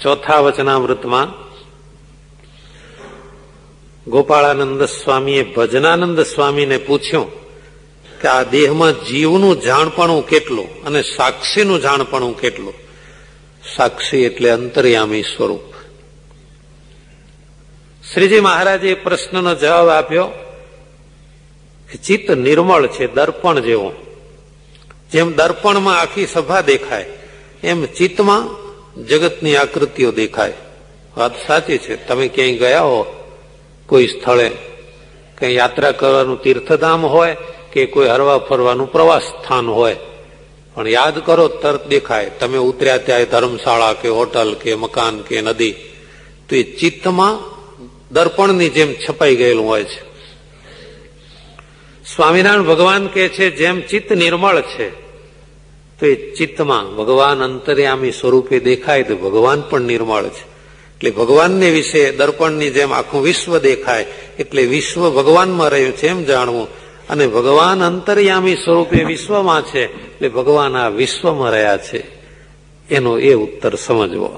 ચોથા વચનામૃતમાં ગોપાળાનંદ સ્વામીએ ભજનાનંદ સ્વામીને પૂછ્યું કે આ દેહમાં જીવનું જાણપણું કેટલું અને સાક્ષીનું જાણપણું કેટલું? સાક્ષી એટલે અંતર્યામી સ્વરૂપ. શ્રીજી મહારાજે એ પ્રશ્નનો જવાબ આપ્યો કે ચિત્ત નિર્મળ છે, દર્પણ જેવો. જેમ દર્પણમાં આખી સભા દેખાય એમ ચિત્તમાં જગતની આકૃતિઓ દેખાય. વાત સાચી છે. તમે ક્યાંય ગયા હો કોઈ સ્થળે, કઈ યાત્રા કરવાનું તીર્થધામ હોય કે કોઈ હરવા ફરવાનું પ્રવાસ સ્થાન હોય, પણ યાદ કરો તરત દેખાય. તમે ઉતર્યા ત્યાં ધર્મશાળા કે હોટલ કે મકાન કે નદી, તો એ ચિત્તમાં દર્પણની જેમ છપાઈ ગયેલું હોય છે. સ્વામિનારાયણ ભગવાન કહે છે જેમ ચિત્ત નિર્મળ છે તો એ ચિત્તમાં ભગવાન અંતર્યામી સ્વરૂપે દેખાય તો ભગવાન પણ નિર્મળ છે. એટલે ભગવાનને વિશે દર્પણની જેમ આખું વિશ્વ દેખાય એટલે વિશ્વ ભગવાનમાં રહ્યું છે એમ જાણવું, અને ભગવાન અંતર્યામી સ્વરૂપે વિશ્વમાં છે એટલે ભગવાન આ વિશ્વમાં રહ્યા છે એનો એ ઉત્તર સમજવો.